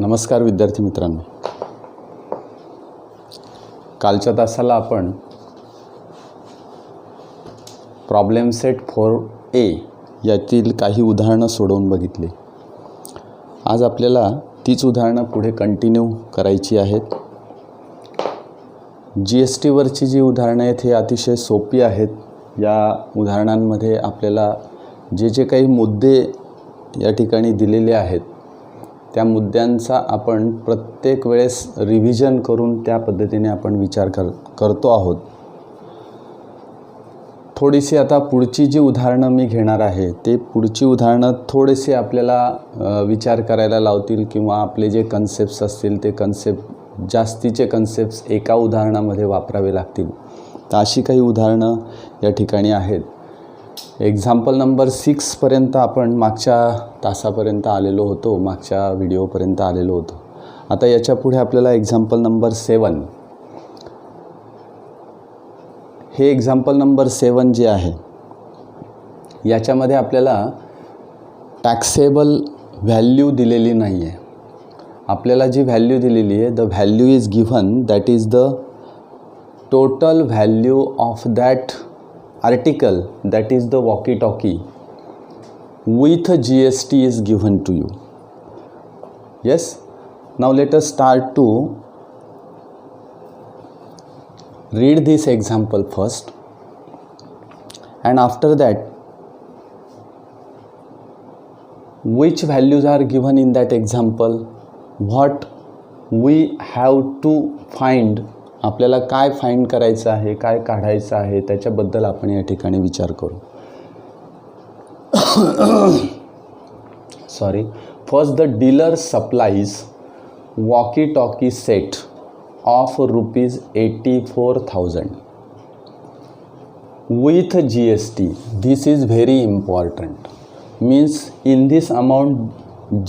नमस्कार विद्यार्थी मित्रांनो, कालच्या तासाला आपण प्रॉब्लेम सेट 4A यातील काही उदाहरणं सोडवून बघितली. आज आपल्याला तीच उदाहरणं पुढे कंटिन्यू करायची आहेत. GST वरची जी उदाहरणं आहेत हे अतिशय सोपी आहेत. या उदाहरणांमध्ये आपल्याला जे काही मुद्दे या ठिकाणी दिलेले आहेत त्या मुद्द्यांचा आपण प्रत्येक वेळेस रिव्हिजन करून त्या पद्धतीने आपण विचार करतो आहोत. थोडीशी आता पुढची जी उदाहरणं मी घेणार आहे ते पुढची उदाहरणं थोडेसे आपल्याला विचार करायला लावतील किंवा आपले जे कन्सेप्ट्स असतील ते जास्तीचे कन्सेप्ट्स एका उदाहरणामध्ये वापरावे लागतील. तर अशी काही उदाहरणं या ठिकाणी आहेत. एक्झाम्पल नंबर 6 पर्यंत आपण मागच्या तासापर्यंत आलेलो होतो, मागच्या व्हिडिओपर्यंत आलेलो होतो. आता याच्या पुढे आपल्याला एक्झाम्पल नंबर 7 हे एक्झाम्पल नंबर 7 जे आहे याच्यामध्ये आपल्याला टॅक्सेबल व्हॅल्यू दिलेली नाही आहे. आपल्याला जी व्हॅल्यू दिलेली आहे, the value is given, that is the total value of that article, that is the walkie-talkie, with GST is given to you. Yes, now let us start to read this example first, and after that which values are given in that example, what we have to find, आपल्याला काय find करायचं आहे, काय काढायचं आहे त्याच्याबद्दल आपण या ठिकाणी विचार करू. Sorry, first the dealer supplies walkie talkie set of ₹84,000 with GST. This is very important. Means in this amount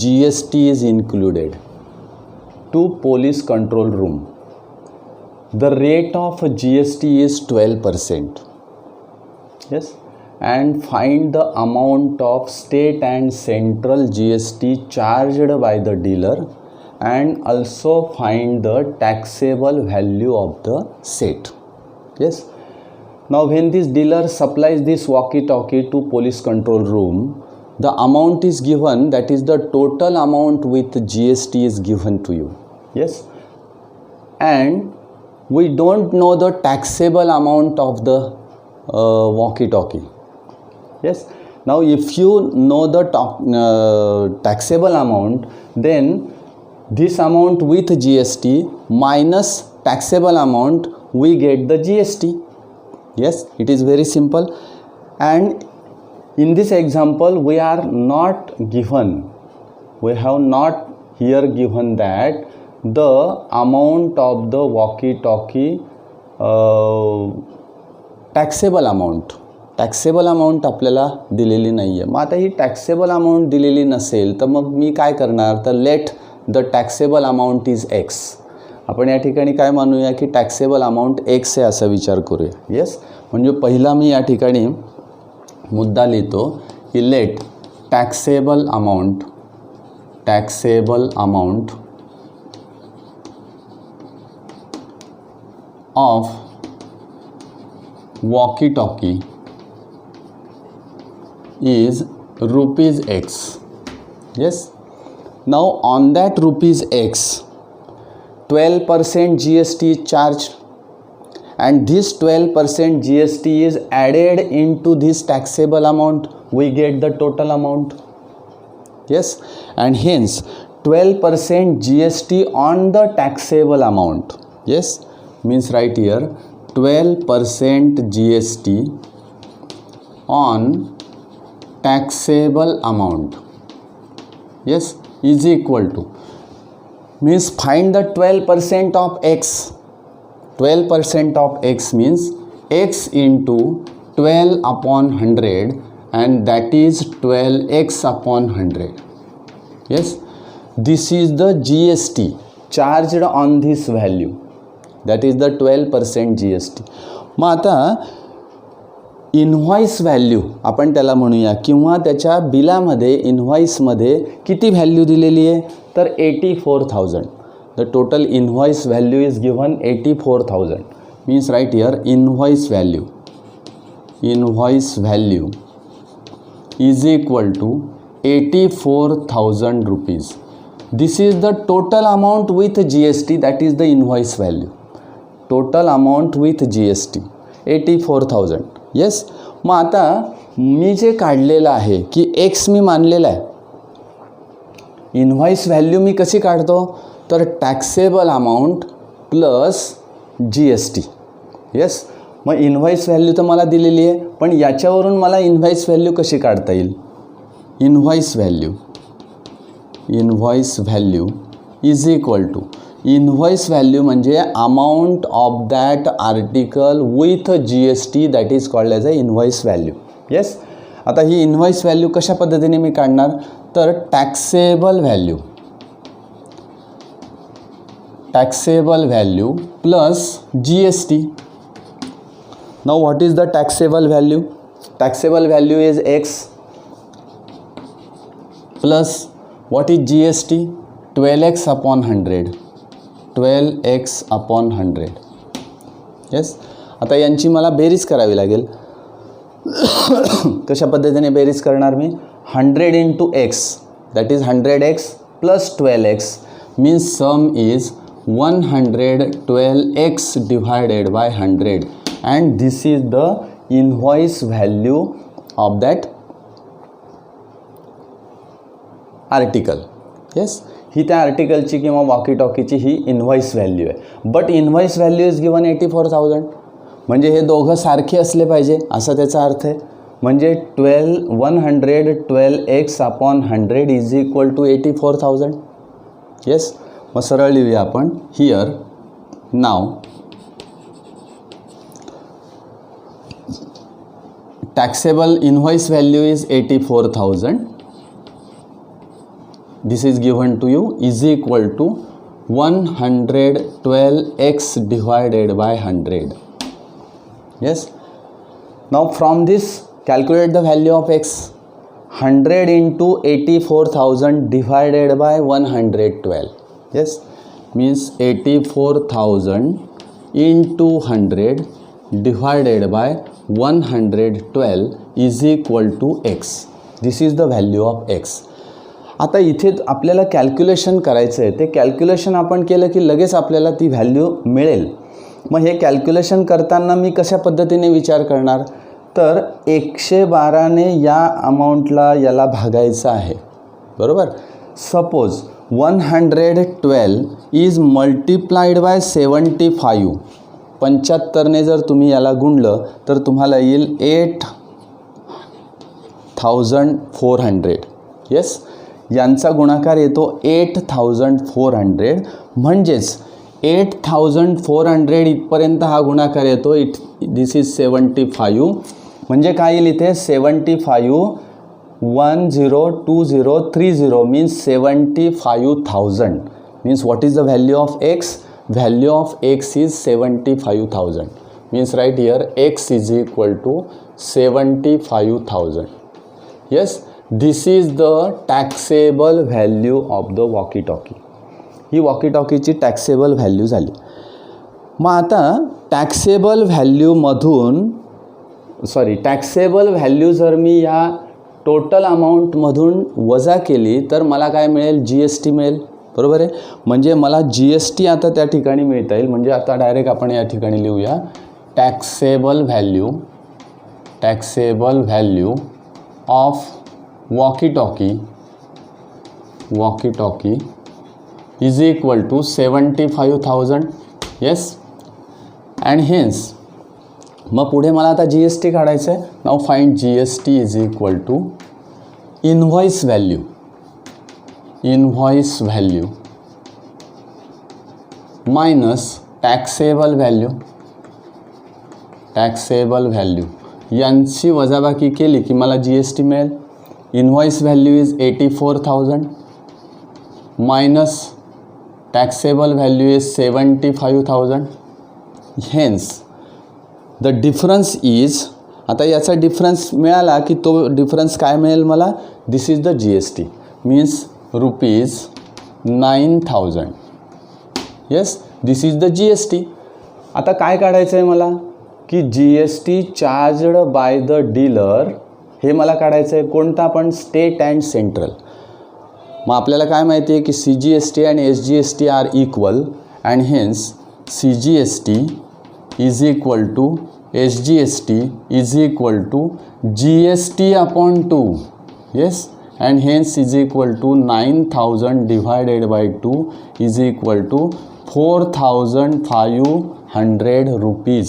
GST is included. To police control room. The rate of GST is 12%. Yes, and find the amount of state and central GST charged by the dealer, and also find the taxable value of the set. Yes, now when this dealer supplies this walkie-talkie to police control room, the amount is given, that is the total amount with GST is given to you. Yes, and we don't know the taxable amount of the walkie-talkie. Yes, now if you know the taxable amount, then this amount with GST minus taxable amount, we get the GST. Yes, it is very simple. And in this example we are not given, we have not here given that the amount of the walkie-talkie taxable amount आपल्याला दिलेली नाही आहे. मग आता ही taxable amount दिलेली नसेल तर मग मी काय करणार, तर let the taxable amount is X. आपण या ठिकाणी काय मानूया की टॅक्सेबल अमाऊंट X आहे असा विचार करूया. येस, म्हणजे पहिला मी या ठिकाणी मुद्दा लिहितो की let taxable amount of walkie-talkie is ₹X. Yes, now on that ₹X 12% GST is charged, and this 12% GST is added into this taxable amount, we get the total amount. Yes, and hence 12% GST on the taxable amount. Yes, means right here 12% GST on taxable amount. Yes, is equal to, means find the 12% of X. 12% of X means X into 12 upon 100, and that is 12X upon 100. Yes, this is the GST charged on this value, that is the 12% GST. मग आता invoice value आपण त्याला म्हणूया, किंवा त्याच्या बिलामध्ये इन्व्हॉइसमध्ये किती value दिलेली आहे तर 84,000. The total invoice value is given 84,000. Means right here invoice value is equal to 84,000 rupees. This is the total amount with GST, that is the invoice value. Total amount with GST 84,000. Yes. मग आता मी जे काढलेलं आहे की x मी मानलेला आहे, invoice value मी कशी काढतो तर taxable amount plus GST. Yes. मग इन्व्हॉइस व्हॅल्यू तर मला दिलेली आहे, पण याच्यावरून मला इन्व्हॉइस व्हॅल्यू कशी काढता येईल. Invoice value is equal to, invoice value म्हणजे amount of that article with GST, that is called as a invoice value. Yes. आता ही इन्व्हॉइस व्हॅल्यू कशा पद्धतीने मी काढणार तर taxable value plus GST. Now what is the taxable value. Taxable value is x plus what is GST 12x upon 100. 12x upon 100. Yes. आता यांची मला बेरीज करावी लागेल. कशा पद्धतीने बेरीज करणार मी. 100 into x that is 100x plus 12x means some is 112x divided by 100 and this is the invoice value of that article. yes. ही त्या आर्टिकलची किंवा वॉकी टॉकीची ही इन्व्हॉइस व्हॅल्यू आहे. But invoice value is given 84,000. म्हणजे हे दोघं सारखे असले पाहिजे असा त्याचा अर्थ आहे. म्हणजे 112x upon 100 is equal to 84,000. Yes. मग सरळ लिहूया आपण हिअर. नाव taxable invoice value is 84,000. This is given to you is equal to 112x divided by 100. Yes. Now from this calculate the value of x. 100 into 84,000 divided by 112. Yes. Means 84,000 into 100 divided by 112 is equal to x. This is the value of x. आता इथे आपल्याला calculation करायचं आहे. ते calculation आपण केलं की लगेच आपल्याला ती व्हॅल्यू मिळेल. मग हे कॅल्क्युलेशन करताना मी कशा पद्धतीने विचार करणार तर 112ने या अमाऊंटला याला भागायचं आहे. बरोबर. Suppose 112 is multiplied by 75. 75ने जर तुम्ही याला गुणलं तर तुम्हाला येईल 8,400. येस. यांचा गुणाकार येतो 8,400. म्हणजेच 8,400 इथपर्यंत हा गुणाकार येतो. दिस इज 75. म्हणजे काय येईल इथे 75 102030 means 75,000. Means what is the value of x. Value of x is 75,000. Means right here x is equal to 75,000. Yes. This is the taxable value of the walkie talkie. He walkie talkie ची taxable value झाली. मग आता taxable value जर मी या total अमाऊंटमधून वजा केली तर मला काय मिळेल GST मिळेल. बरोबर आहे. म्हणजे मला GST आता त्या ठिकाणी मिळता येईल. म्हणजे आता डायरेक्ट आपण या ठिकाणी लिहूया taxable value of walkie talkie is equal to 75,000. Yes. And hence मग पुढे मला आता GST काढायचं आहे. Now find GST is equal to invoice value minus taxable value यांची वजाबाकी केली की मला GST मिळेल. Invoice value is 84,000 minus taxable value is 75,000. Hence the difference is आता याचा डिफरन्स मिळाला की तो डिफरन्स काय मिळेल मला, this is the GST means rupees 9,000. Yes, this is the GST. आता काय काढायचं आहे मला की GST charged by the dealer हे मला काढायचं आहे. कोणता पण स्टेट अँड सेंट्रल. मग आपल्याला काय माहिती आहे की CGST आणि SGST are equal and hence CGST is equal to SGST is equal to GST upon 2. Yes, and hence is equal to 9,000 divided by 2 is equal to 4,500 rupees.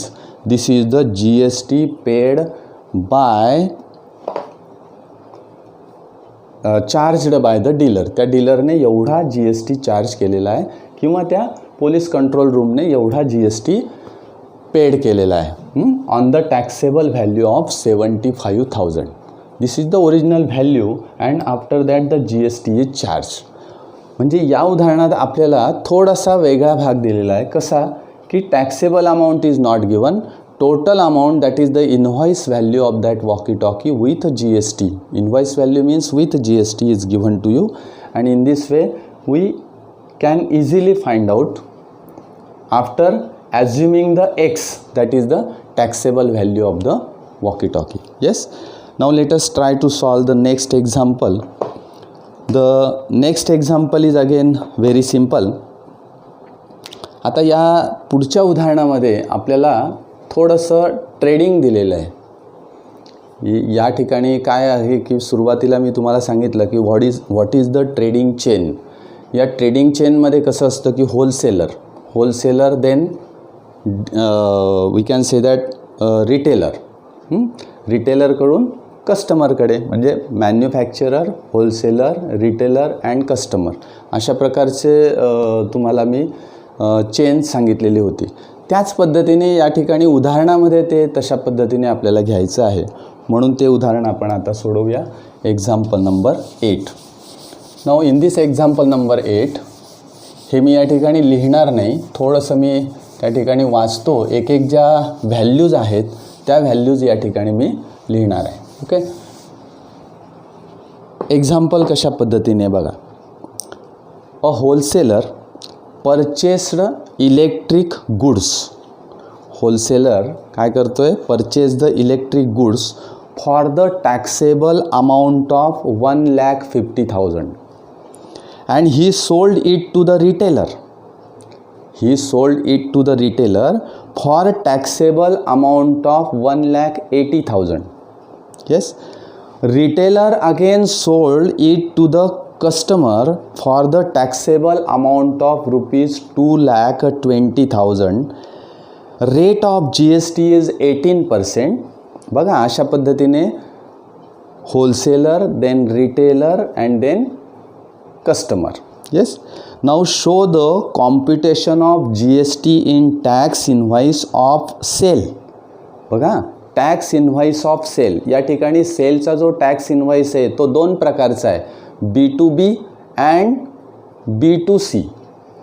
This is the GST paid by charged by the dealer. त्या डीलरने एवढा GST charge केलेला आहे किंवा त्या police control रूमने एवढा GST paid केलेला आहे on the taxable value of 75,000. This is the original value and after that the GST is charge. म्हणजे या उदाहरणात आपल्याला थोडासा वेगळा भाग दिलेला आहे. कसा की taxable amount is not given, total amount that is the invoice value of that walkie talkie with GST. Invoice value means with GST is given to you and in this way we can easily find out after assuming the x, that is the taxable value of the walkie talkie. Yes, now let us try to solve the next example. The next example is again very simple. आता या पुढच्या उदाहरणामध्ये आपल्याला थोडंसं trading दिलेलं आहे. या ठिकाणी काय आहे की सुरुवातीला मी तुम्हाला सांगितलं की what is the trading chain. या ट्रेडिंग चेनमध्ये कसं असतं की wholesaler then we can say that रिटेलरकडून कस्टमरकडे, म्हणजे manufacturer, wholesaler, retailer and customer अशा प्रकारचे तुम्हाला मी चेन सांगितलेली होती. त्याच पद्धतीने या ठिकाणी उदाहरणामध्ये ते तशा पद्धतीने आपल्याला घ्यायचं आहे. म्हणून ते उदाहरण आपण आता सोडवूया. Example number 8. Now in this example number 8 हे मी या ठिकाणी लिहिणार नाही, थोडंसं मी त्या ठिकाणी वाचतो. एक ज्या व्हॅल्यूज आहेत त्या व्हॅल्यूज या ठिकाणी मी लिहिणार आहे. ओके, एक्झाम्पल कशा पद्धतीने बघा. A wholesaler purchased electric goods. Wholesaler काय करतोय, purchase the electric goods for the taxable amount of 1,50,000 and he sold it to the retailer. He sold it to the retailer for taxable amount of 1,80,000. Yes, retailer again sold it to the customer for the taxable amount of rupees 2,20,000. Rate of GST is 18%. बघा अशा पद्धतीने wholesaler, then retailer and then customer. Yes, now show the computation of GST in tax invoice of sale. बघा, tax invoice of sale. या ठिकाणी सेलचा जो tax invoice आहे तो दोन प्रकारचा आहे, B2B अँड B2C.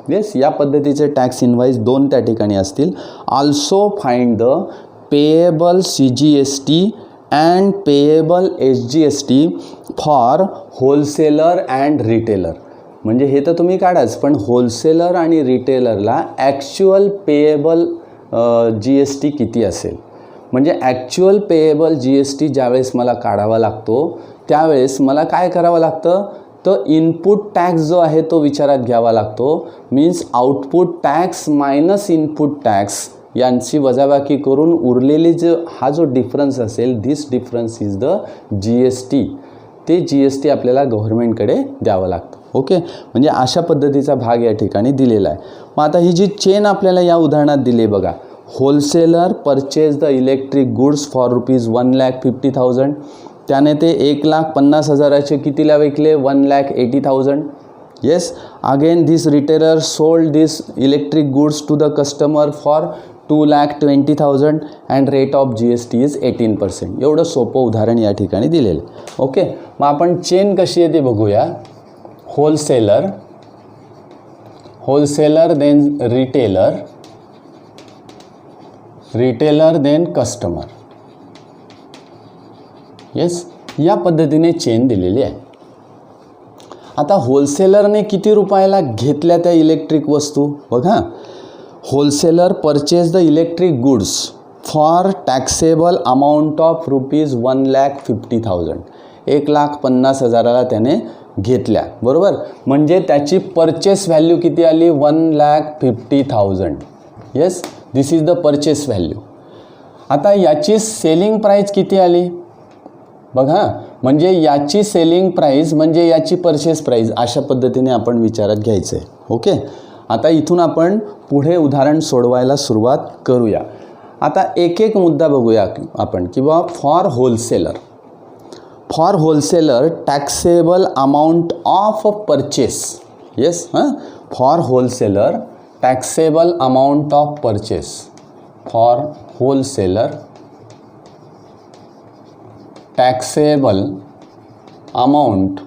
येस, या पद्धतीचे टॅक्स इनव्हॉइस दोन त्या ठिकाणी असतील. Also find the payable CGST and payable SGST for wholesaler and retailer. म्हणजे हे तर तुम्ही काढाच, पण होलसेलर आणि रिटेलरला ॲक्च्युअल पेएबल GST किती असेल. म्हणजे ॲक्च्युअल पेएबल GST ज्यावेळेस मला काढावा लागतो त्यावेळेस मला काय करावं लागतं, तर इनपुट टॅक्स जो आहे तो विचारात घ्यावा लागतो. Means output tax minus input tax यांची वजाबाकी करून उरलेली हा जो डिफरन्स असेल, this difference is the GST. ते GST आपल्याला गव्हर्नमेंटकडे द्यावं लागतं. ओके, म्हणजे अशा पद्धतीचा भाग या ठिकाणी दिलेला आहे. मग आता ही जी चेन आपल्याला या उदाहरणात दिली बघा, wholesaler purchase the electric goods for rupees 1,50,000. त्याने ते 1,50,000चे कितीला विकले, 1,80,000. Yes, again this retailer sold this electric goods to the customer for 2,20,000 and rate of GST is 18%. एवढं सोपं उदाहरण या ठिकाणी दिलेलं. ओके, मग आपण चेन कशी आहे ते बघूया. Wholesaler then retailer then customer. Yes, या पद्धतीने चेन दिलेली आहे. आता होलसेलरने किती रुपयाला घेतल्या त्या इलेक्ट्रिक वस्तू बघा. Wholesaler purchase the electric goods for taxable amount of ₹1,50,000. 1,50,000 त्याने घेतल्या, बरोबर. म्हणजे त्याची परचेस व्हॅल्यू किती आली? 1,50,000. Yes, this is the purchase value. आता याची सेलिंग प्राईस किती आली बघा. म्हणजे याची सेलिंग प्राईस म्हणजे याची परचेस प्राईस, अशा पद्धतीने आपण विचारात घ्यायचं आहे. ओके. आता इथून आपण पुढे उदाहरण सोडवायला सुरुवात करूया. आता एक एक मुद्दा बघूया आपण की बा for wholesaler taxable amount of purchase. Yes, for wholesaler taxable amount of purchase. For wholesaler taxable amount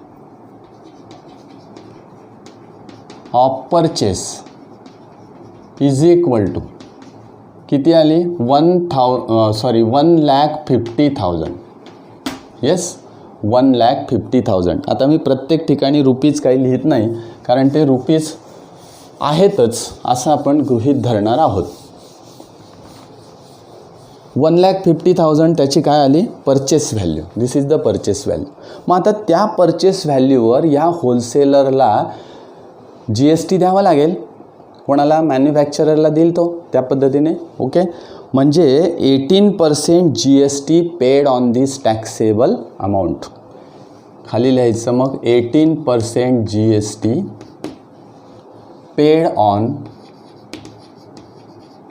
of purchase is equal to किती आली? 1,50,000. येस, 1,50,000. आता मी प्रत्येक ठिकाणी रुपीज काही लिहित नाही, कारण ते रुपीज आहेतच असं आपण गृहीत धरणार आहोत. 1,50,000 त्याची काय आली? Purchase value. This is the purchase value. मग आता त्या परचेस व्हॅल्यूवर या होलसेलरला GST द्यावा लागेल. कोणाला? मॅन्युफॅक्चररला देईल तो, त्या पद्धतीने. ओके. म्हणजे 18% GST paid on this taxable amount. खाली लिहायचं मग 18% GST paid on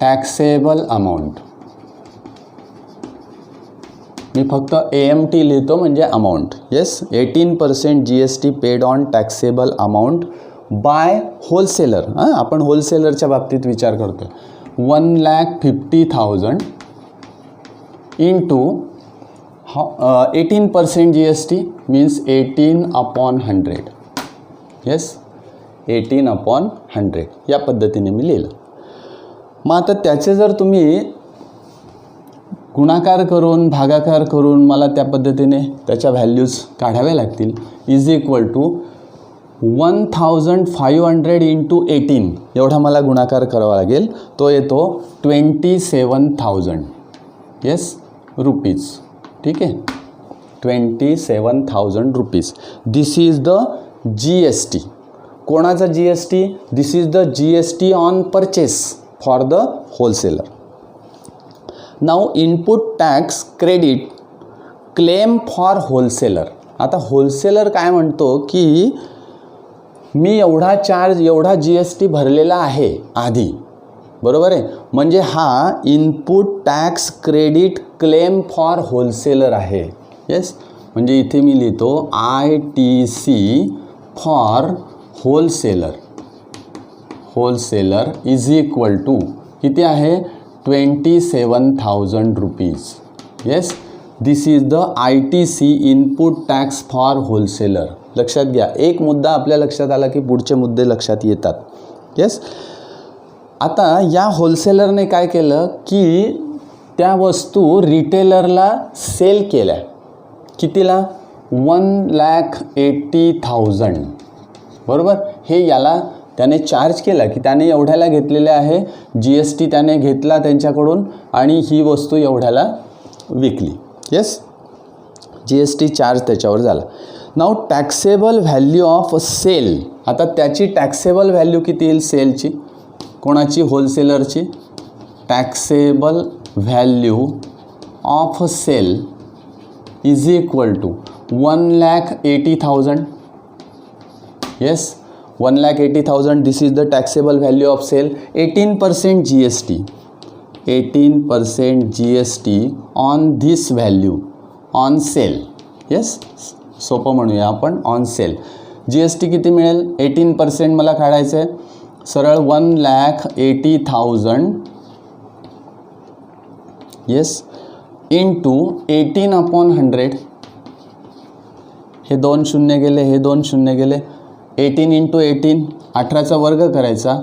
taxable amount. मी फक्त AMT लिहितो म्हणजे amount. Yes, 18% GST paid on taxable amount by wholesaler. आपण होलसेलरच्या बाबतीत विचार करतो. 1,50,000 इंटू 18% GST मीन्स 18/100. येस, 18/100 या पद्धतीने मी लिहिलं. मग आता त्याचे जर तुम्ही गुणाकार करून भागाकार करून मला त्या पद्धतीने त्याच्या व्हॅल्यूज काढाव्या लागतील. इज इक्वल टू 1,500 इंटू 18 एवढा मला गुणाकार करावा लागेल. तो येतो 27,000. Yes, rupees. ठीक आहे, 27,000 rupees. This is the GST. कोणाचा GST? This is the GST on purchase for the wholesaler. Now input tax credit claim for wholesaler. आता होलसेलर काय म्हणतो की मी एवढा GST भरलेला आहे आधी, बरोबर आहे. म्हणजे हा input tax credit claim for wholesaler आहे. येस, म्हणजे इथे मी लिहितो ITC for wholesaler is equal to किती आहे? 27,000 rupees. Yes, this is the ITC input tax for wholesaler. लक्षात घ्या, एक मुद्दा आपल्या लक्षात आला की पुढचे मुद्दे लक्षात येतात. येस, आता या होलसेलरने काय केलं की त्या वस्तू रिटेलरला सेल केल्या. कितीला? 1,80,000. बरोबर. हे याला त्याने चार्ज केला की त्याने एवढ्याला घेतलेले आहे. GST त्याने घेतला त्यांच्याकडून आणि ही वस्तू एवढ्याला विकली. येस, GST चार्ज त्याच्यावर झाला. Now taxable value of sale. आता त्याची टॅक्सेबल व्हॅल्यू किती येईल सेलची? कोणाची? होलसेलरची. Taxable value of sale is equal to 1,80,000. Yes, 1,80,000. This is the taxable value of sale. 18% GST. 18% GST on this value on sale. Yes, सोपं म्हणूया आपण ऑन सेल. GST किती मिळेल? 18% मला काढायचं आहे. सरळ 1,80,000 येस इंटू 18/100. हे 2 शून्य गेले, हे 2 शून्य गेले. 18 इंटू 18 18चा वर्ग करायचा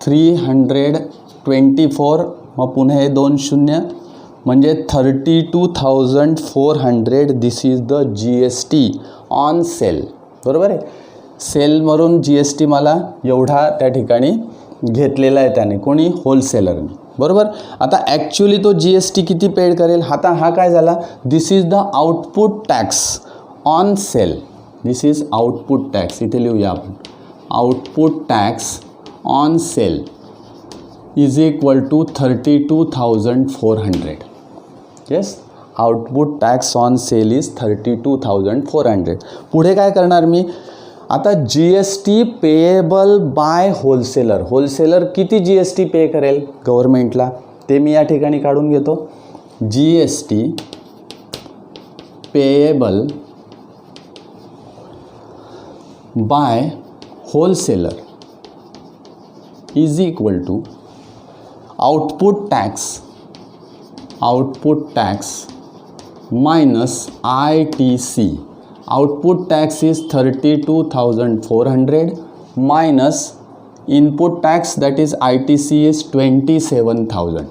324. मग पुन्हा हे 2 शून्य म्हणजे 32,400 this is the GST on sale. बरोबर आहे. सेलवरून GST मला एवढा त्या ठिकाणी घेतलेला आहे त्याने, कोणी, होलसेलरने. बरोबर. आता ॲक्च्युली तो GST किती पेड करेल. आता हा काय झाला, this is the output tax on sale. This is output tax. इथे लिहूया आपण, output tax on sale is equal to 32,400. Yes, output tax on sale is 32,400. पुढे काय करणार मी आता, GST payable by wholesaler. Wholesaler किती GST पे करेल गव्हर्मेंटला ते मी या ठिकाणी काढून घेतो. GST payable by wholesaler is equal to output tax minus ITC. Output tax is 32,400 minus input tax, that is ITC, is 27,000.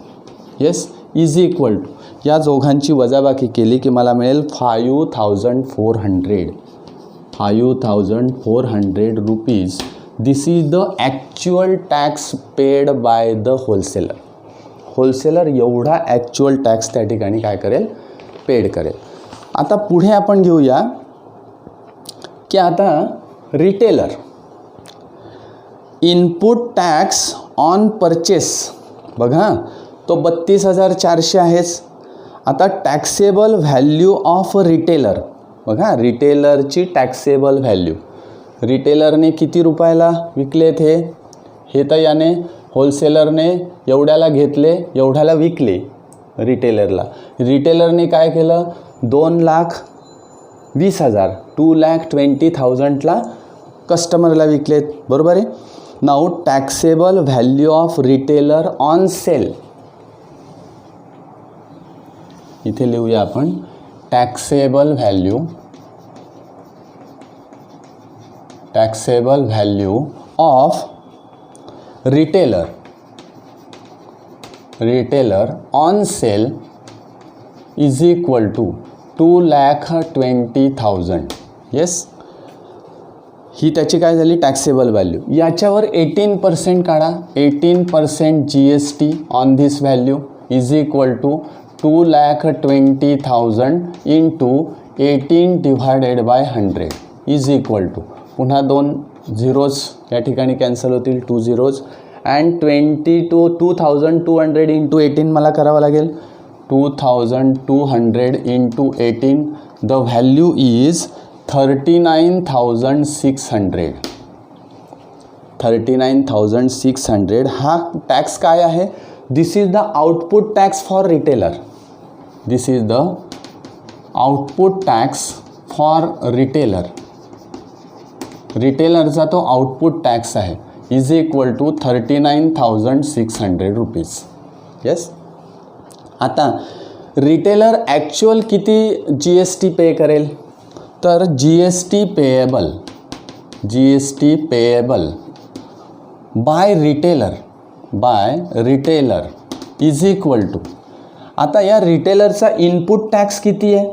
Yes, is equal to, या दोघांची वजाबाकी केली की मला मिळेल 5,400 rupees. This is the actual tax paid by the wholesaler. Wholesaler एवढा actual tax त्या ठिकाणी काय करेल, पेड करेल. आता पुढे आपण घेऊया की आता retailer input tax on purchase. बघा तो 32,400 आहेच. आता टॅक्सेबल व्हॅल्यू ऑफ रिटेलर. बघा रिटेलरची टॅक्सेबल व्हॅल्यू, रिटेलरने किती रुपयाला विकलेत हे तर याने होलसेलरने एवढ्याला घेतले, एवढ्याला विकले रिटेलरला. रिटेलरने काय केलं, 2,20,000 2,20,000ला कस्टमरला विकलेत. बरोबर आहे. Now taxable value of retailer on sale. इथे लिहूया आपण taxable value of retailer on sale is equal to 2,20,000. Yes, ही त्याची काय झाली टॅक्सेबल व्हॅल्यू. याच्यावर 18% काढा. 18% GST on this value is equal to 2,20,000 into 18 divided by 100 is equal to, पुन्हा 2 झिरोज या ठिकाणी कॅन्सल होतील, 2 झिरोज, अँड 2,200 इंटू 18 मला करावं लागेल. 2,200 इंटू 18, द व्हॅल्यू इज 39,600. 39,600 हा टॅक्स काय आहे, this is the output tax for retailer. This is the output tax for retailer. रिटेलरचा तो आउटपुट टॅक्स आहे, is equal to 39,600 rupees. Yes. आता रिटेलर ॲक्च्युअल किती GST पे करेल, तर GST payable by retailer is equal to, आता या रिटेलरचा input tax किती आहे,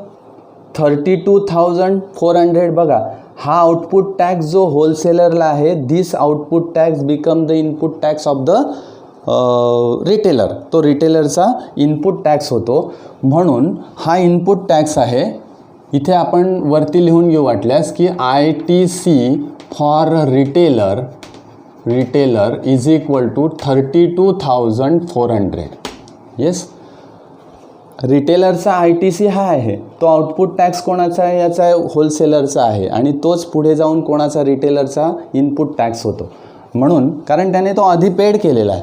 32,400. बघा हा आउटपुट टॅक्स जो होलसेलरला आहे, this output tax become the input tax of the retailer. तो रिटेलरचा इनपुट टॅक्स होतो. म्हणून हा इनपुट टॅक्स आहे. इथे आपण वरती लिहून घेऊ वाटल्यास की ITC for retailer is equal to 32,400. Yes, रिटेलरचा ITC हा आहे, तो आउटपुट टॅक्स कोणाचा आहे, याचा आहे होलसेलरचा आहे, आणि तोच पुढे जाऊन कोणाचा, रिटेलरचा इनपुट टॅक्स होतो. म्हणून कारण त्याने तो आधी पेड केलेला आहे,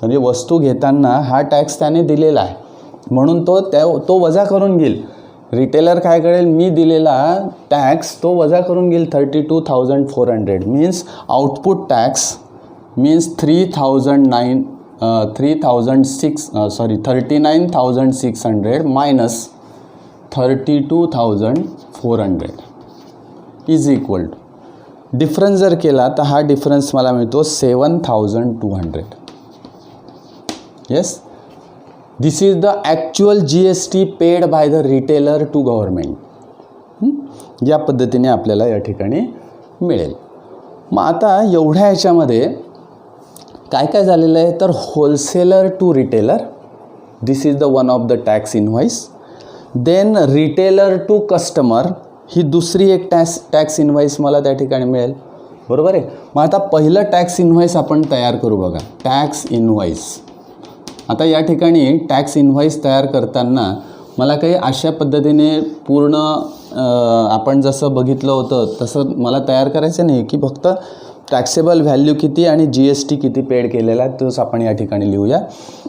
म्हणजे वस्तू घेताना हा टॅक्स त्याने दिलेला आहे, म्हणून तो वजा करून घेईल. रिटेलर काय करेल, मी दिलेला टॅक्स तो वजा करून घेईल 32,400. Means output tax means 39,600 minus 32,400 is equal to, difference जर केला तर हा डिफरन्स मला मिळतो 7,200. Yes, this is the actual GST paid by the retailer to government. या पद्धतीने आपल्याला या ठिकाणी मिळेल. मग आता एवढ्या ह्याच्यामध्ये काय काय झालेलं आहे तर wholesaler to retailer, this is the one of the tax invoice. Then retailer to customer, ही दुसरी एक टॅक्स इनव्हॉइस मला त्या ठिकाणी मिळेल. बरोबर आहे. मग आता पहिलं टॅक्स इनव्हॉइस आपण तयार करू बघा, टॅक्स इनव्हॉइस. आता या ठिकाणी टॅक्स इनव्हॉइस तयार करताना मला काही अशा पद्धतीने पूर्ण आपण जसं बघितलं होतं तसं मला तयार करायचं नाही की फक्त टॅक्सेबल व्हॅल्यू किती आणि GST किती पेड केलेला आहे तोच आपण या ठिकाणी लिहूया.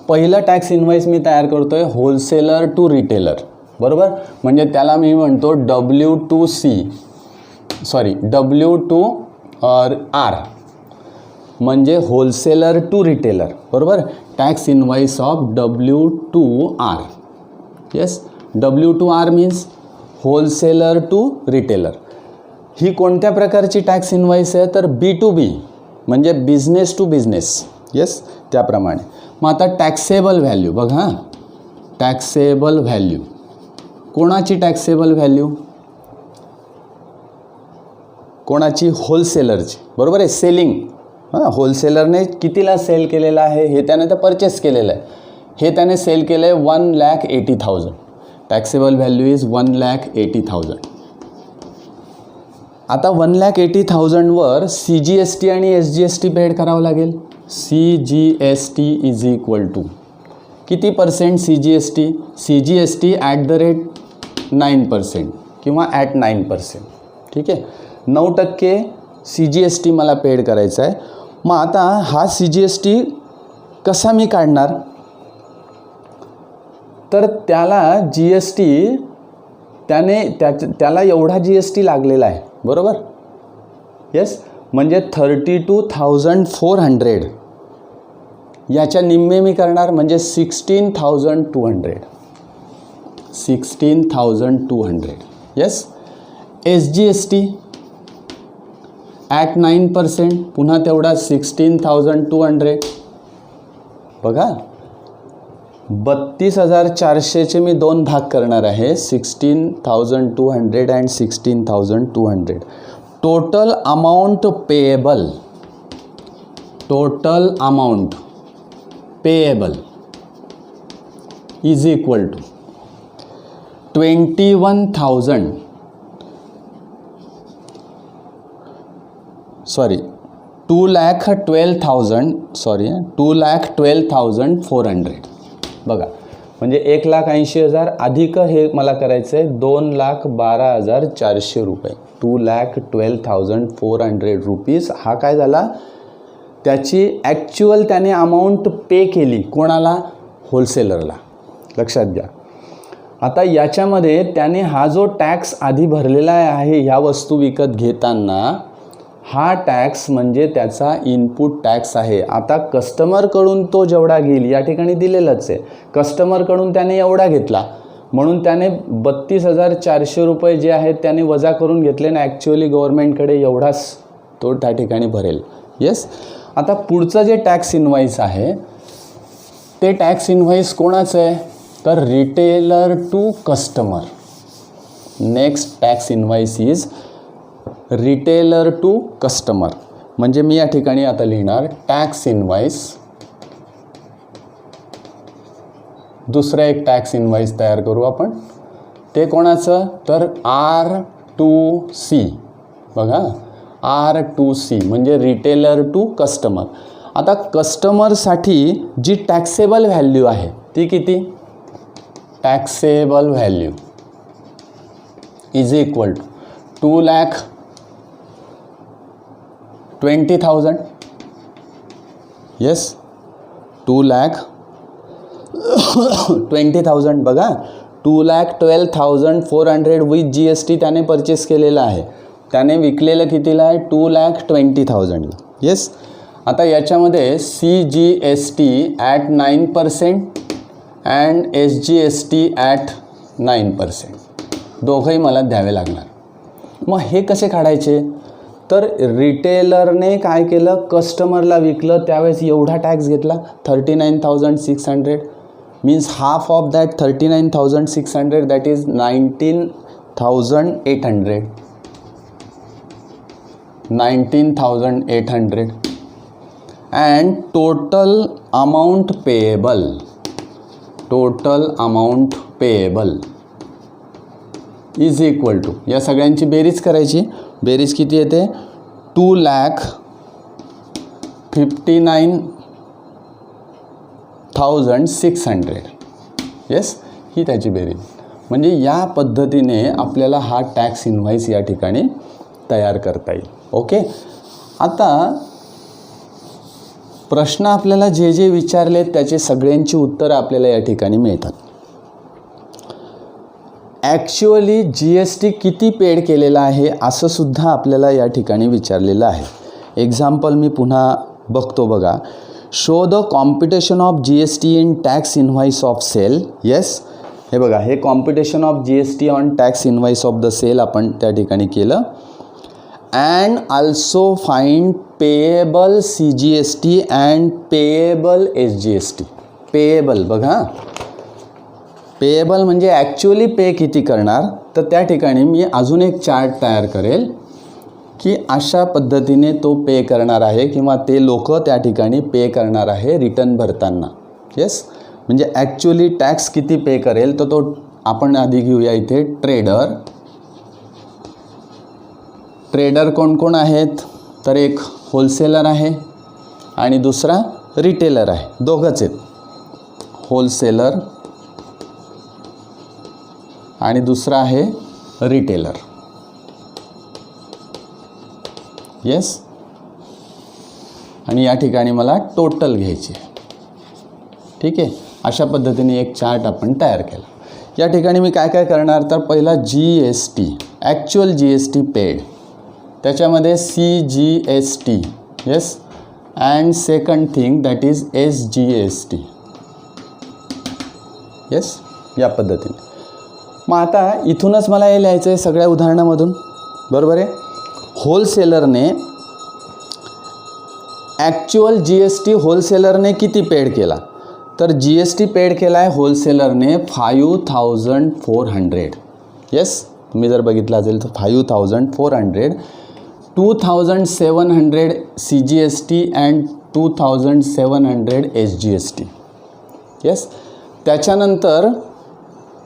पहिलं टॅक्स इनव्हॉइस मी तयार करतो आहे होलसेलर टू रिटेलर. बरोबर, म्हणजे त्याला मी म्हणतो W2R म्हणजे होलसेलर टू रिटेलर. बरोबर, tax invoice of W2R. Yes, W2R means wholesaler to retailer. ही कोणत्या प्रकारची टॅक्स इनव्हॉइस आहे तर B2B म्हणजे बिझनेस टू बिझनेस. येस, त्याप्रमाणे. मग आता टॅक्सेबल व्हॅल्यू बघा, टॅक्सेबल व्हॅल्यू कोणाची टॅक्सेबल व्हॅल्यू, कोणाची होलसेलरची. बरोबर आहे, सेलिंग. होलसेलरने कितीला सेल केलेलं आहे हे त्याने तर परचेस केलेलं आहे, हे त्याने सेल केलं आहे 1,80,000. Taxable value is 1,80,000. आता 1,80,000वर CGST आणि SGST पेड करावं लागेल. CGST इज इक्वल टू किती पर्सेंट CGST? CGST @9% किंवा ॲट 9%. ठीक आहे, 9% CGST मला पेड करायचा आहे. मग आता हा CGST कसा मी काढणार तर त्याला GST त्याला एवढा GST लागलेला आहे. बरोबर, येस, म्हणजे 32,400 याच्या निम्मे मी करणार म्हणजे 16,200. 16,200. येस, SGST ॲट 9% पुन्हा तेवढा 16,200. बघा, 32,400चे मी 2 भाग करणार आहे, 16,200 and 16,200. Total amount payable, total amount payable is equal to 2,12,400. बघा, म्हणजे 1,80,000 अधिक हे मला करायचं आहे 2,12,400 रुपये. 2,12,400 रुपीज हा काय झाला, त्याची ॲक्च्युअल त्याने अमाऊंट पे केली. कोणाला? होलसेलरला. लक्षात घ्या. आता याच्यामध्ये त्याने हा जो टॅक्स आधी भरलेला आहे ह्या वस्तू विकत घेताना, हा टॅक्स म्हणजे त्याचा इनपुट टॅक्स आहे. आता कस्टमरकडून तो जेवढा घेईल या ठिकाणी दिलेलंच आहे, कस्टमरकडून त्याने एवढा घेतला म्हणून त्याने 32,400 रुपये जे आहेत त्याने वजा करून घेतले ना, ॲक्च्युअली गव्हर्नमेंटकडे एवढाच तो त्या ठिकाणी भरेल. येस, आता पुढचं जे टॅक्स इनव्हॉइस आहे ते टॅक्स इनव्हॉइस कोणाचं आहे तर retailer to customer. Next tax invoice is retailer to customer. म्हणजे मी या ठिकाणी आता लिहिणार टॅक्स इनव्हॉइस. दुसरं एक टॅक्स इनव्हॉइस तयार करू आपण, ते कोणाचं तर R2C. बघा, R2C म्हणजे रिटेलर टू कस्टमर. आता कस्टमरसाठी जी टॅक्सेबल व्हॅल्यू आहे ती किती, taxable value is equal to 2,20,000. Yes, 2,20,000. बघा, 2,12,400 विथ GST त्याने परचेस केलेलं आहे. त्याने विकलेलं कितीला आहे 2,20,000. येस, आता याच्यामध्ये CGST at 9% and SGST at 9% दोघंही मला द्यावे लागणार. मग हे कसे काढायचे तर रिटेलरने काय केलं, कस्टमरला विकलं त्यावेळेस एवढा टॅक्स घेतला 39,600. means half of that 39,600, that is 19,800. 19,800. And total amount payable is equal to, या सगळ्यांची बेरीज करायची. बेरीज किती येते? 2,59,600. येस, ही त्याची बेरीज. म्हणजे या पद्धतीने आपल्याला हा टॅक्स इनव्हॉइस या ठिकाणी तयार करता येईल. ओके. आता प्रश्न आपल्याला जे जे विचारले त्याचे सगळ्यांची उत्तरं आपल्याला या ठिकाणी मिळतात. ॲक्च्युअली GST किती पेड केलेला आहे असं सुद्धा आपल्याला या ठिकाणी विचारलेलं आहे. एक्झाम्पल मी पुन्हा बघतो बघा. Show the competition of GST in tax invoice of sale. Yes, हे बघा, हे competition of GST on tax invoice of the sale आपण त्या ठिकाणी केलं. And also find payable CGST and payable SGST. Payable बघा, पेएबल म्हणजे ॲक्च्युअली पे किती करणार. तर त्या ठिकाणी मी अजून एक चार्ट तयार करेल की अशा पद्धतीने तो पे करणार आहे किंवा ते लोक त्या ठिकाणी पे करणार आहे रिटर्न भरताना. येस, म्हणजे ॲक्च्युअली टॅक्स किती पे करेल तर तो आपण आधी घेऊया इथे. ट्रेडर कोण कोण आहेत? तर एक होलसेलर आहे आणि दुसरा रिटेलर आहे. दोघंच आहेत, होलसेलर आणि दुसरा आहे रिटेलर. येस, आणि या ठिकाणी मला टोटल घ्यायची आहे. ठीक आहे, अशा पद्धतीने एक चार्ट आपण तयार केला. या ठिकाणी मी काय काय करणार तर पहिला GST, ॲक्च्युअल GST पेड, त्याच्यामध्ये CGST. Yes, and second thing that is SGST. Yes, या पद्धतीने. मग आता इथूनच मला हे लिहायचं आहे सगळ्या उदाहरणामधून, बरोबर आहे. होलसेलरने ॲक्च्युअल GST होलसेलरने किती पेड केला तर GST पेड केला आहे होलसेलरने 5,400. येस, तुम्ही जर बघितलं असेल तर 5,400. 2,700 CGST अँड 2,700 SGST. येस, त्याच्यानंतर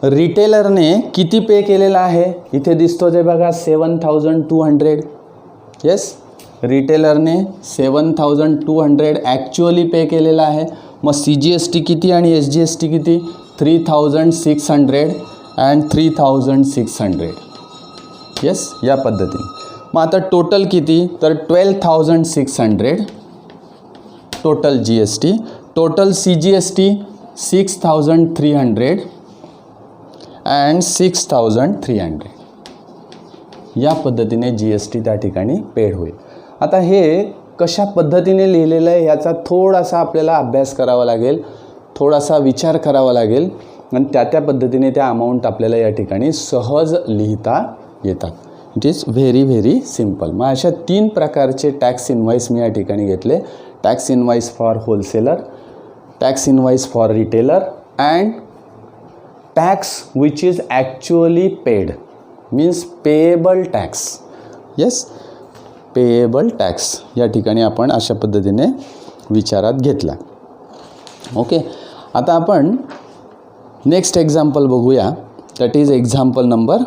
रिटेलरने किती पे केलेला आहे इथे दिसतो ते बघा, 7,200. येस, रिटेलरने 7,200 ॲक्च्युअली पे केलेला आहे. मग CGST किती आणि SGST किती? 3,600 अँड 3,600. येस, या पद्धतीने. मग आता टोटल किती तर 12,600 total GST. Total CGST 6,300 and 6,300. या पद्धतीने GST त्या ठिकाणी पेड होईल. आता हे कशा पद्धतीने लिहिलेलं आहे याचा थोडासा आपल्याला अभ्यास करावा लागेल, थोडासा विचार करावा लागेल आणि त्या पद्धतीने त्या अमाऊंट आपल्याला या ठिकाणी सहज लिहिता येतात. It is very very simple. मग अशा 3 प्रकारचे टॅक्स इनव्हॉइस मी या ठिकाणी घेतले. Tax invoice for wholesaler, tax invoice for retailer and tax which is actually paid means payable tax. Yes, payable tax या ठिकाणी आपण अशा पद्धतीने विचारात घेतला. ओके. आता आपण नेक्स्ट एक्झाम्पल बघूया. That is example number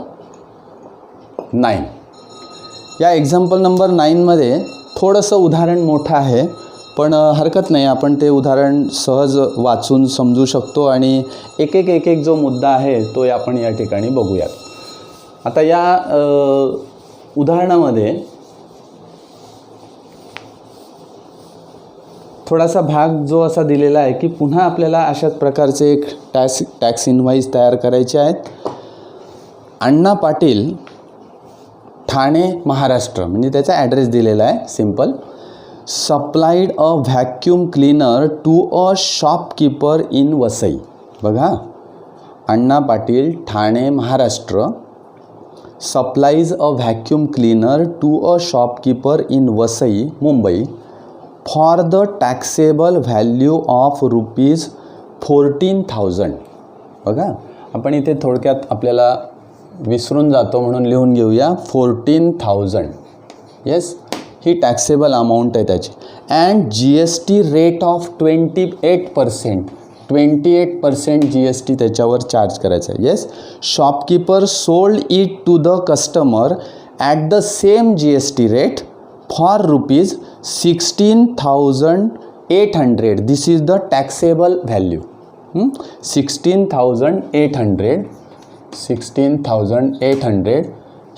9. या एक्झाम्पल नंबर 9मध्ये थोडंसं उदाहरण मोठं आहे, पण हरकत नाही, आपण ते उदाहरण सहज वाचून समजू शकतो आणि एक एक जो मुद्दा आहे तो आपण या ठिकाणी बघूयात. आता या उदाहरणामध्ये थोडासा भाग जो असा दिलेला आहे की पुन्हा आपल्याला अशाच प्रकारचे एक टॅक्स इनव्हॉइस तयार करायचे आहेत. अण्णा पाटील, ठाणे, महाराष्ट्र, म्हणजे त्याचा ॲड्रेस दिलेला आहे simple. Supplied a vacuum cleaner to a shopkeeper in Vasai. बघा, Anna Patil, Thane, Maharashtra, supplies a vacuum cleaner to a shopkeeper in Vasai, Mumbai, for the taxable value of 14,000. बघा आपण इथे थोडक्यात आपल्याला विसरून जातो म्हणून लिहून घेऊया 14,000. येस, ही टॅक्सेबल अमाऊंट आहे त्याची. And GST rate of 28%. 28% GST त्याच्यावर चार्ज करायचा आहे. Yes, shopkeeper sold it to the customer at the same GST rate for ₹16,800. This is the taxable value. 16,800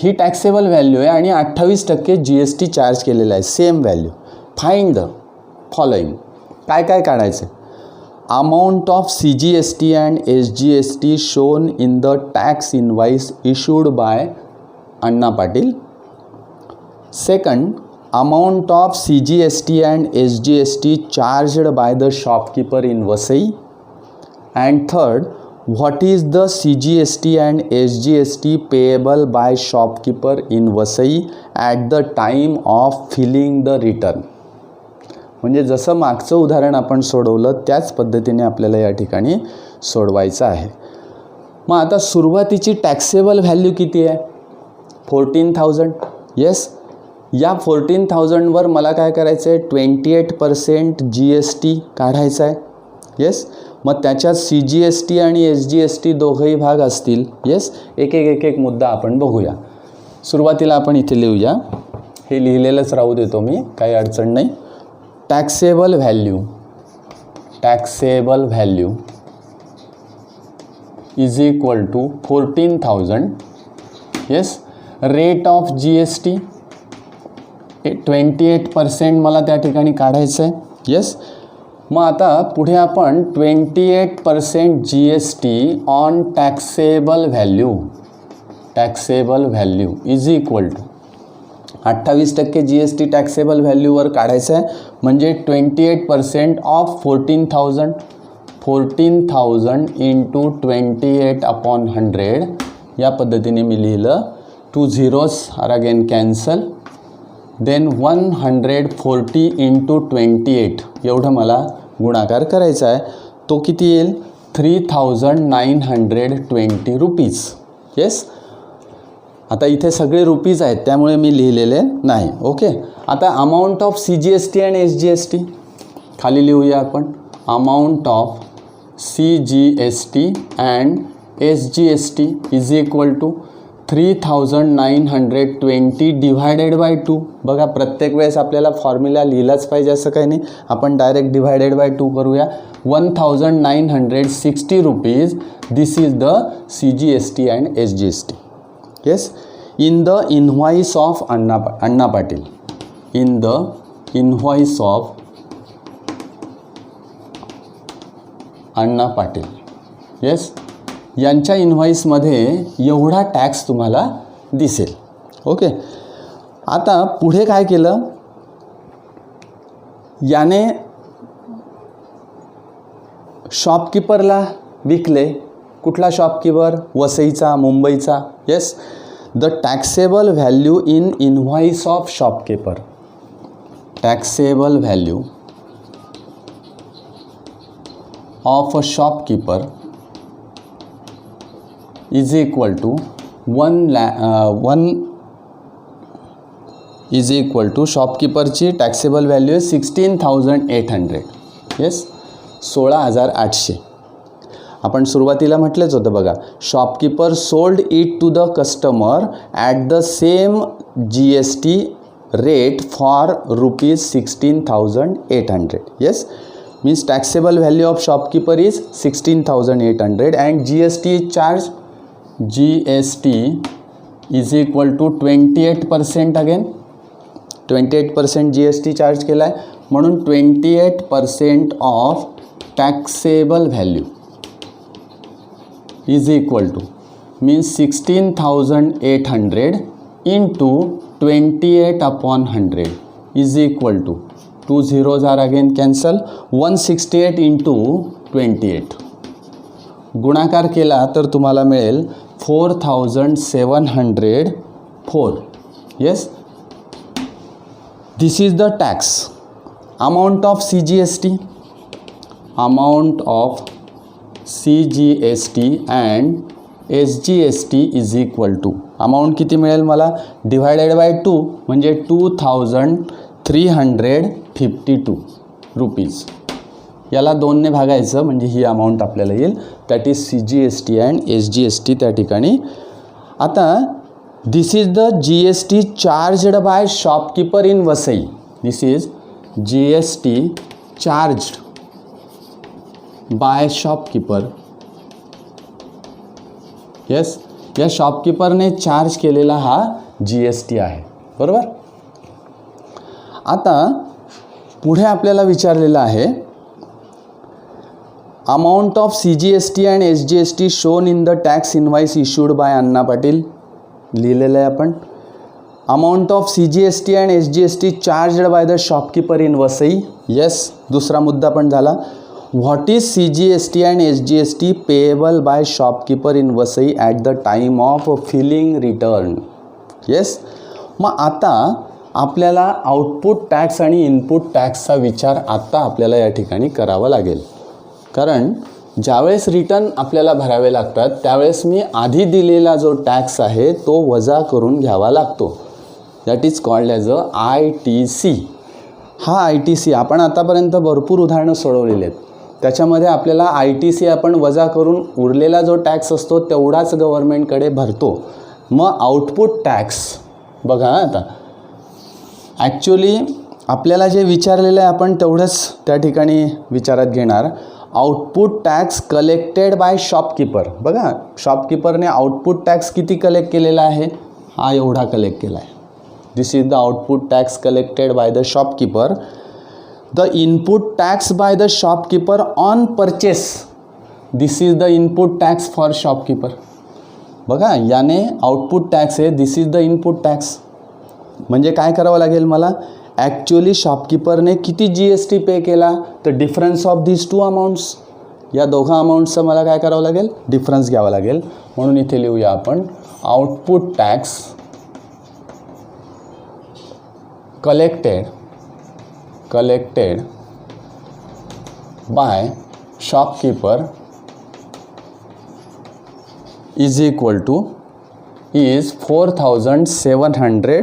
ही टॅक्सेबल व्हॅल्यू आहे आणि 28% GST चार्ज केलेला आहे. Same value. Find the following. काय काय काढायचं? Amount of CGST and SGST shown in the tax invoice issued by Anna Patil. Second, amount of CGST and SGST charged by the shopkeeper in Vasai. And third, what is the CGST and SGST payable by shopkeeper in Vasai at the time of filling the return. म्हणजे जसं मागचं उदाहरण आपण सोडवलं त्याच पद्धतीने आपल्याला या ठिकाणी सोडवायचं आहे. मग आता सुरुवातीची टॅक्सेबल व्हॅल्यू किती आहे? 14,000. येस, या 14,000वर मला काय करायचं आहे? 28% GST काढायचा आहे. येस, मग त्याच्यात CGST आणि SGST दोघंही भाग असतील. येस, एक एक मुद्दा आपण बघूया. सुरुवातीला आपण इथे लिहूया. हे लिहिलेलंच राहू देतो मी, काही अडचण नाही. Taxable value is equal to 14,000. Yes, rate of GST 28% मला त्या ठिकाणी काढायचं आहे. येस, मग आता पुढे आपण 28% GST on taxable value is equal to 28% GST taxable व्हॅल्यूवर काढायचं आहे. म्हणजे 28% ऑफ 14,000 इंटू 28/100. या पद्धतीने मी लिहिलं. 2 zeros are again cancel. Then 140 into 28 एवढं मला गुणाकार करायचा आहे. तो किती येईल? 3,920 रुपीज. येस, आता इथे सगळे रुपीज आहेत त्यामुळे मी लिहिलेले नाही. ओके, आता amount of CGST and SGST खाली लिहूया आपण. Amount of CGST and SGST is equal to 3,920 divided by 2. बघा प्रत्येक वेळेस आपल्याला फॉर्म्युला लिहिलाच पाहिजे असं काही नाही. आपण डायरेक्ट डिवायडेड बाय 2 करूया. 1,960 rupees. This is the CGST and SGST. Yes, in the invoice of Anna Patil. In the invoice of Anna Patil. Yes, यांच्या इनव्हॉइसमध्ये एवढा टॅक्स तुम्हाला दिसेल. ओके, आता पुढे काय केलं? याने शॉपकीपरला विकले. कुठला शॉपकीपर? वसईचा, मुंबईचा. Yes, the taxable value in invoice of shopkeeper. Taxable value of a shopkeeper is equal to 1 is equal to शॉपकीपरची टॅक्सेबल व्हॅल्यू आहे 16,800. येस, 16,800. आपण सुरुवातीला म्हटलेच होतं बघा. Shopkeeper sold it to the customer at the same GST rate for ₹16,800. Yes, means taxable value of shopkeeper is 16,800 and GST is charge. GST is equal to 28% again. 28% GST charge केला आहे म्हणून 28% of taxable value is equal to means 16,800 into 28/100 is equal to 2 zeros are again cancel. 168 into 28 गुणाकार केला तर तुम्हाला मिळेल 4,704. Yes, this is the tax. Amount of CGST. Amount of CGST and SGST is equal to amount किती मिळेल मला divided by 2 म्हणजे 2352 rupees. याला 2ने भागायचं म्हणजे ही अमाऊंट आपल्याला येईल. That is CGST and SGST त्या ठिकाणी. आता this is the GST charged by shopkeeper in Vasai. This is GST charged by shopkeeper. Yes, या शॉपकीपरने चार्ज केलेला हा GST आहे, बरोबर. आता पुढे आपल्याला विचारलेलं आहे amount of CGST and SGST shown in the tax invoice issued by Anna Patil. लिहिलेलं आहे आपण. Amount of CGST and SGST charged by the shopkeeper in Vasai. Yes, दुसरा मुद्दा पण झाला. What is CGST and SGST payable by shopkeeper in Vasai at the time of filing return. Yes, मग आता आपल्याला आउटपुट टॅक्स आणि इनपुट टॅक्सचा विचार आता आपल्याला या ठिकाणी करावा लागेल. कारण ज्यावेळेस रिटर्न आपल्याला भरावे लागतात त्यावेळेस मी आधी दिलेला जो टॅक्स आहे तो वजा करून घ्यावा लागतो. That is called as a ITC. हा ITC आपण आतापर्यंत भरपूर उदाहरणं सोडवलेली आहेत. त्याच्यामध्ये आपल्याला ITC आपण वजा करून उरलेला जो टॅक्स असतो तेवढाच गव्हर्नमेंटकडे भरतो. मग आउटपुट टॅक्स बघा आता ॲक्च्युली आपल्याला जे विचारलेलं आहे आपण तेवढंच त्या ठिकाणी विचारात घेणार. Output tax collected by shopkeeper. बघा शॉपकीपरने आउटपुट टॅक्स किती कलेक्ट केलेला आहे, हा एवढा कलेक्ट केला आहे. This is the output tax collected by the shopkeeper. The input tax by the shopkeeper on purchase. This is the input tax for shopkeeper. बघा याने आउटपुट टॅक्स आहे, this is the input tax. म्हणजे काय करावं लागेल मला actually शॉपकीपरने किती GST pay केला तर difference of this two amounts. या दोघा अमाऊंट्सचं मला काय करावं लागेल डिफरन्स घ्यावा लागेल. म्हणून इथे लिहूया आपण output tax collected by shopkeeper is equal to is 4,700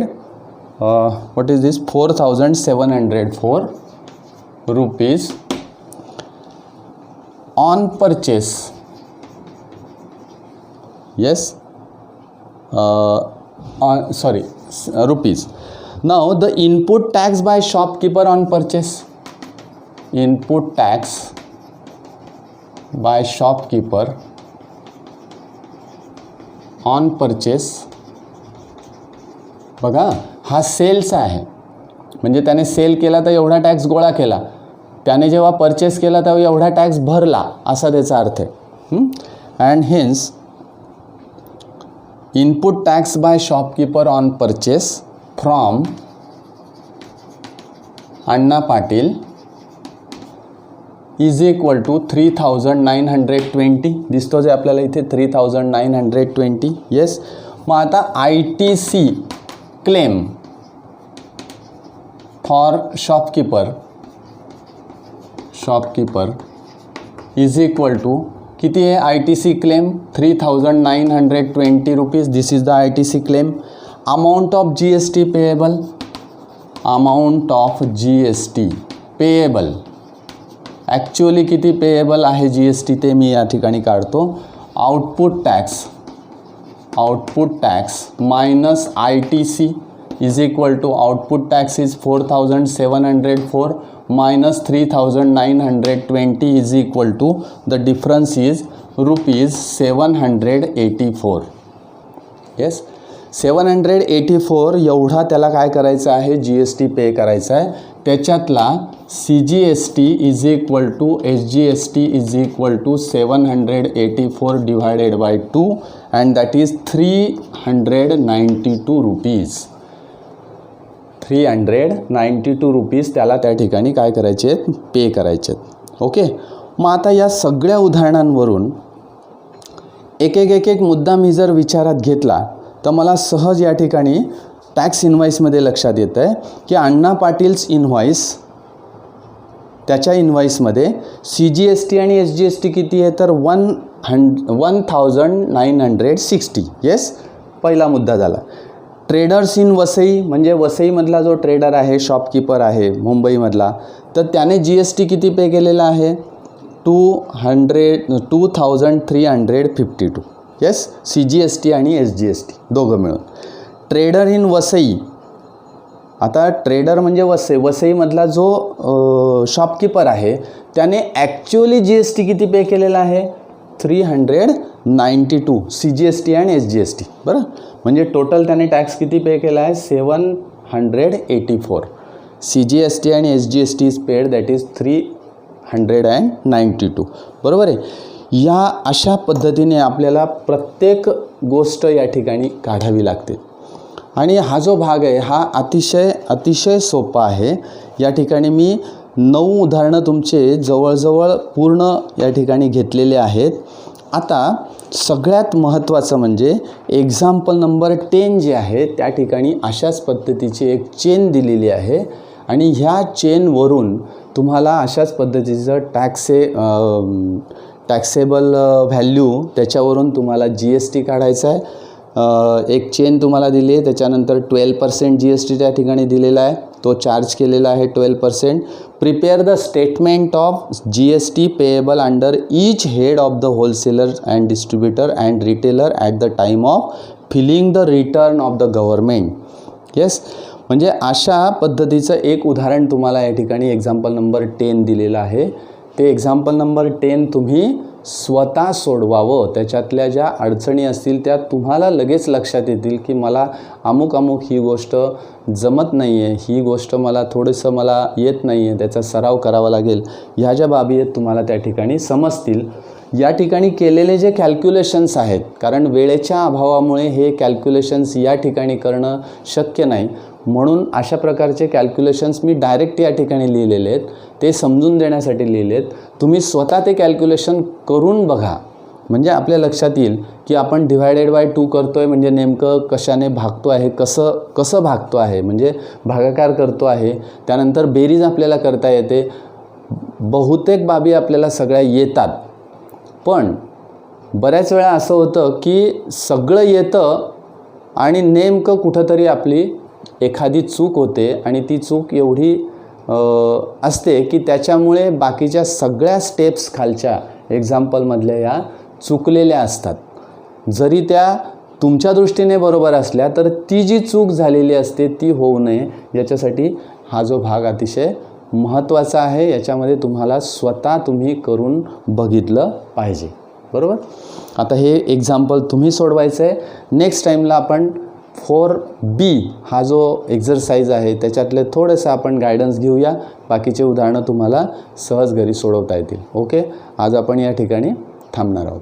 what is this 4,704 rupees on purchase. Yes, rupees. Now the input tax by shopkeeper on purchase. Input tax by shopkeeper on purchase. बघा हा cells आहे म्हणजे त्याने sale केला तर एवढा tax गोळा केला, त्याने जेव्हा परचेस केला तेव्हा एवढा टॅक्स भरला असा त्याचा अर्थ आहे. And hence input tax by shopkeeper on purchase from Anna Patil is equal to 3,920. दिसतो जे आपल्याला इथे 3,920. येस, मग आता ITC claim for shopkeeper is equal to किती आहे ITC claim 3,920 rupees. This is the ITC claim. Amount of GST payable. Amount of GST payable actually किती payable आहे GST ते मी या ठिकाणी काढतो. Output tax minus ITC is equal to output tax is 4,704 minus 3,920 is equal to the difference is rupees 784. Yes, 784 एवढा त्याला काय करायचं आहे GST पे करायचा आहे. त्याच्यातला CGST is equal to SGST is equal to 784 divided by 2 and that is 392 rupees. 392 rupees त्याला त्या ठिकाणी काय करायचे आहेत पे करायचे आहेत. ओके, मग आता या सगळ्या उदाहरणांवरून एक एक मुद्दा मी जर विचारात घेतला तर मला सहज या ठिकाणी टॅक्स इनव्हॉइसमध्ये लक्षात येतं आहे की अण्णा पाटील्स इनव्हॉइस त्याच्या इन्व्हॉइसमध्ये CGST आणि SGST किती आहे तर 1960. येस, पहिला मुद्दा झाला. ट्रेडर्स इन वसई म्हणजे वसईमधला जो ट्रेडर आहे, शॉपकीपर आहे मुंबईमधला, तर त्याने GST किती पे केलेला आहे 2352. येस, CGST आणि SGST दोघं मिळून. ट्रेडर इन वसई, आता ट्रेडर म्हणजे वसईमधला जो शॉपकीपर आहे त्याने ॲक्च्युअली GST किती पे केलेला आहे 392 CGST आणि SGST. बरं, म्हणजे टोटल त्याने टॅक्स किती पे केला आहे 784. CGST आणि SGST is paid, that is 392. बरोबर आहे. या अशा पद्धतीने आपल्याला प्रत्येक गोष्ट या ठिकाणी काढावी लागते. आणि हा जो भाग आहे हा अतिशय सोपा आहे. या ठिकाणी मी 9 उदाहरणं तुमचे जवळजवळ पूर्ण या ठिकाणी घेतलेले आहेत. आता सगळ्यात महत्त्वाचं म्हणजे एक्झाम्पल नंबर 10 जे आहे त्या ठिकाणी अशाच पद्धतीची एक चेन दिलेली आहे आणि ह्या चेनवरून तुम्हाला अशाच पद्धतीचं टॅक्सेबल व्हॅल्यू त्याच्यावरून तुम्हाला GST काढायचा आहे. एक चेन तुम्हाला दिली आहे, त्याच्यानंतर 12% GST त्या ठिकाणी दिलेला आहे, तो चार्ज केलेला आहे 12%. Prepare the statement of GST payable under each head of the wholesaler and distributor and retailer at the time of filing the return of the government. Yes, म्हणजे अशा पद्धतीचं एक उदाहरण तुम्हाला या ठिकाणी एक्झाम्पल नंबर 10 दिलेलं आहे. ते एक्झाम्पल नंबर 10 तुम्ही स्वतः सोडवावं. त्याच्यातल्या ज्या अडचणी असतील त्या तुम्हाला लगेच लक्षात येतील की मला अमुक ही गोष्ट जमत नाही आहे, ही गोष्ट मला येत नाही आहे, त्याचा सराव करावा लागेल. ह्या ज्या बाबी आहेत तुम्हाला त्या ठिकाणी समजतील. या ठिकाणी केलेले जे कॅल्क्युलेशन्स आहेत, कारण वेळेच्या अभावामुळे हे कॅल्क्युलेशन्स या ठिकाणी करणं शक्य नाही, म्हणून अशा प्रकारचे कॅल्क्युलेशन्स मी डायरेक्ट या ठिकाणी लिहिलेले आहेत. ते समजून देण्यासाठी लिहिलेत. तुम्ही स्वतः ते कॅल्क्युलेशन करून बघा, म्हणजे आपल्या लक्षात येईल की आपण डिवायडेड बाय 2 करतो आहे म्हणजे नेमकं कशाने भागतो आहे, कसं भागतो आहे, म्हणजे भागाकार करतो आहे. त्यानंतर बेरीज आपल्याला करता येते. बहुतेक बाबी आपल्याला सगळ्या येतात, पण बऱ्याच वेळा असं होतं की सगळं येतं आणि नेमकं कुठंतरी आपली एखादी चूक होते आणि ती चूक एवढी असते की त्याच्यामुळे बाकीच्या सगळ्या स्टेप्स खालच्या एक्झाम्पलमधल्या या चुकलेल्या असतात. जरी त्या तुमच्या दृष्टीने बरोबर असल्या तर ती जी चूक झालेली असते ती होऊ नये याच्यासाठी हा जो भाग अतिशय महत्त्वाचा आहे. याच्यामध्ये तुम्हाला स्वतः तुम्ही करून बघितलं पाहिजे. बरोबर. आता हे एक्झाम्पल तुम्ही सोडवायचं आहे. नेक्स्ट टाईमला आपण 4B हा जो एक्झरसाइज आहे त्याच्यातले थोडंसं आपण गायडन्स घेऊया. बाकीचे उदाहरणं तुम्हाला सहज घरी सोडवता येतील. ओके, आज आपण या ठिकाणी थांबणार आहोत.